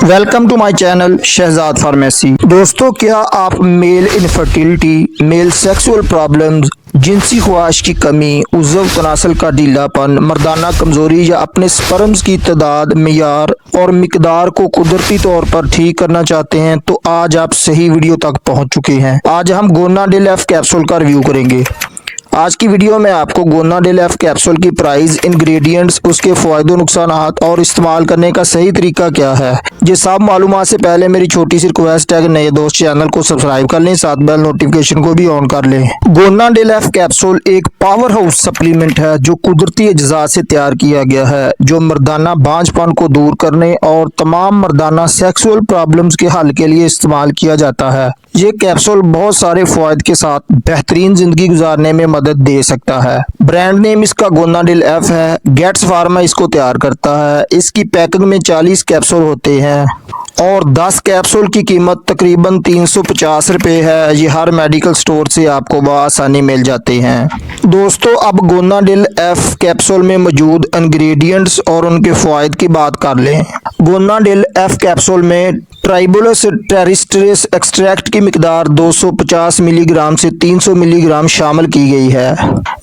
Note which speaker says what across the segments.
Speaker 1: Welcome to my channel Shahzad pharmacy. दोस्तों, क्या आप male infertility, male sexual problems, जिनसी ख्वाहिश की कमी, उज़्व तनासल का ढीलापन, मर्दाना कमजोरी या अपने स्पर्म्स की तादाद, मियार और मिकदार को कुदरती तौर पर ठीक करना चाहते हैं? तो आज आप सही वीडियो तक पहुंच चुके हैं। आज हम गोनाडिल एफ कैप्सूल का रिव्यू करेंगे। आज की वीडियो में आपको गोनाडिल एफ कैप्सूल की प्राइस, इंग्रेडिएंट्स, उसके फ़ायदे नुकसानात और इस्तेमाल करने का सही तरीका क्या है, ये सब मालूमात से पहले मेरी छोटी सी रिक्वेस्ट है कि नए दोस्त चैनल को सब्सक्राइब कर लें, साथ बेल नोटिफिकेशन को भी ऑन कर लें। गोनाडिल एफ कैप्सूल एक पावर हाउस सप्लीमेंट है जो कुदरती अज्जा से तैयार किया गया है, जो मर्दाना बांझपन को दूर करने और तमाम मर्दाना सेक्सुअल प्रॉब्लम्स के हल के लिए इस्तेमाल किया जाता है। ये कैप्सूल बहुत सारे फायदे के साथ बेहतरीन जिंदगी गुजारने में मदद दे सकता है। ब्रांड नेम इसका गोनाडिल एफ है। गेट्स फार्मा इसको तैयार करता है। इसकी पैकिंग में 40 कैप्सूल होते हैं और 10 कैप्सूल की कीमत तकरीबन 350 रुपये है। ये हर मेडिकल स्टोर से आपको बआसानी मिल जाते हैं। दोस्तों, अब गोनाडिल एफ कैप्सूल में मौजूद इंग्रेडिएंट्स और उनके फ़वाइद की बात कर लें। गोनाडिल एफ कैप्सूल में ट्राइबोलस टेरिस्ट्रिस एक्सट्रैक्ट की मिकदार 250 मिलीग्राम से 300 मिलीग्राम शामिल की गई है।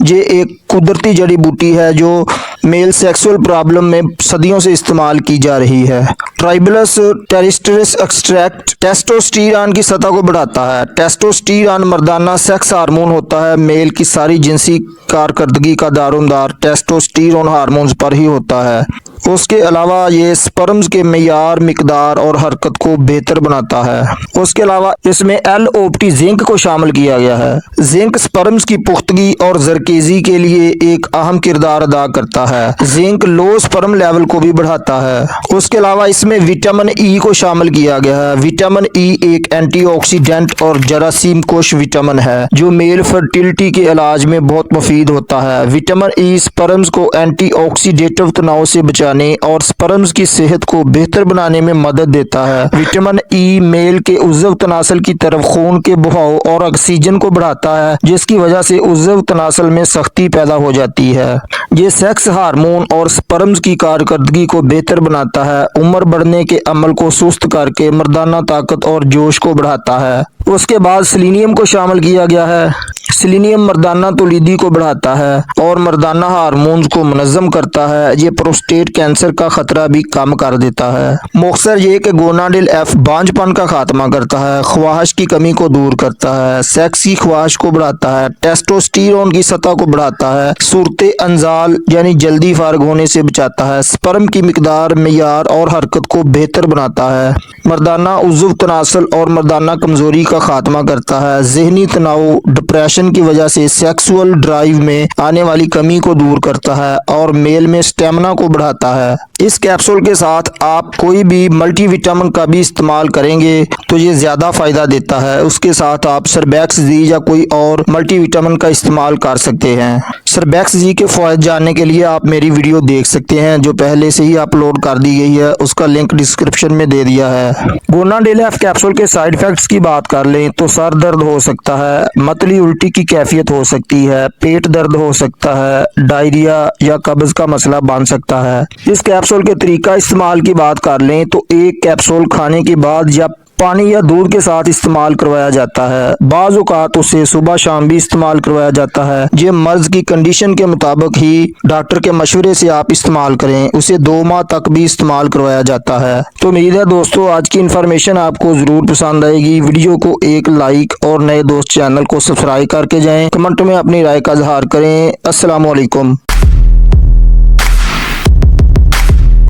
Speaker 1: ये एक कुदरती जड़ी बूटी है जो मेल सेक्सुअल प्रॉब्लम में सदियों से इस्तेमाल की जा रही है। ट्राइबोलस टेरिस्ट्रिस एक्सट्रैक्ट टेस्टोस्टेरोन की सतह को बढ़ाता है। टेस्टोस्टेरोन मर्दाना सेक्स हार्मोन होता है। मेल की सारी जिनसी कारकर्दगी का दारोमदार टेस्टोस्टेरोन हार्मोन्स पर ही होता है। उसके अलावा ये स्पर्म्स के मियार, मिकदार और हरकत को बेहतर बनाता है। उसके अलावा इसमें LOPT जिंक को शामिल किया गया है। जिंक स्पर्म्स की पुख्तगी और जरकेजी के लिए एक अहम किरदार अदा करता है। जिंक लो स्पर्म लेवल को भी बढ़ाता है। उसके अलावा इसमें विटामिन ई को शामिल किया गया है। विटामिन ई एक एंटीऑक्सीडेंट और जरासीम कोश विटामिन है जो मेल फर्टिलिटी के इलाज में बहुत मुफीद होता है। विटामिन ई स्पर्म्स को एंटीऑक्सीडेटिव तनाव से बचाने और स्पर्म्स की सेहत को बेहतर बनाने में मदद देता है। विटामिन ई मेल के उज़्व तनासल की तरफ खून के बहाव और ऑक्सीजन को बढ़ाता है, जिसकी वजह से उज़्व तनासल में सख्ती पैदा हो जाती है। ये सेक्स हार्मोन और स्पर्म्स की कारकर्दगी को बेहतर बनाता है। उम्र बढ़ने के अमल को सुस्त करके मर्दाना ताकत और जोश को बढ़ाता है। उसके बाद सेलेनियम को शामिल किया गया है। सेलेनियम मर्दाना तौलीदी को बढ़ाता है और मर्दाना हार्मोन्स को मुनज़्ज़म करता है। ये प्रोस्टेट कैंसर का खतरा भी कम कर देता है। मुख्तसर ये कि गोनाडिल एफ बांझपन का खात्मा करता है, ख्वाहिश की कमी को दूर करता है, सेक्स की ख्वाहिश को बढ़ाता है, टेस्टोस्टेरोन की सतह को बढ़ाता है, सूरते अंजाल यानी जल्दी फारग होने से बचाता है, स्पर्म की मिकदार, मियार और हरकत को बेहतर बनाता है, मर्दाना उज़्व तनासल और मर्दाना कमजोरी का खात्मा करता है, जहनी तनाव, डिप्रेशन की वजह से सेक्सुअल ड्राइव में आने वाली कमी को दूर करता है और मेल में स्टेमिना को बढ़ाता है। इस कैप्सूल के साथ आप कोई भी मल्टीविटामिन का भी इस्तेमाल करेंगे तो ये ज्यादा फायदा देता है। उसके साथ आप सरबैक्स जी या कोई और मल्टीविटामिन का इस्तेमाल कर सकते हैं। सरबैक्स जी के फायदे जानने के लिए आप मेरी वीडियो देख सकते हैं जो पहले से ही अपलोड कर दी गई है, उसका लिंक डिस्क्रिप्शन में दे दिया है। गोनाडिल एफ कैप्सूल के साइड इफेक्ट्स की बात कर लें तो सर दर्द हो सकता है, मतली उल्टी की कैफियत हो सकती है, पेट दर्द हो सकता है, डायरिया या कब्ज का मसला बन सकता है। इस कैप्सूल के तरीका इस्तेमाल की बात कर लें तो एक कैप्सूल खाने के बाद या पानी या दूध के साथ इस्तेमाल करवाया जाता है। बाज़ औक़ात उसे सुबह शाम भी इस्तेमाल करवाया जाता है। ये मर्ज की कंडीशन के मुताबिक ही डॉक्टर के मशवरे से आप इस्तेमाल करें। उसे 2 माह तक भी इस्तेमाल करवाया जाता है। तो उम्मीद है दोस्तों आज की इन्फॉर्मेशन आपको जरूर पसंद आएगी। वीडियो को एक लाइक और नए दोस्त चैनल को सब्सक्राइब करके जाएं। कमेंट में अपनी राय का इजहार करें। अस्सलाम वालेकुम।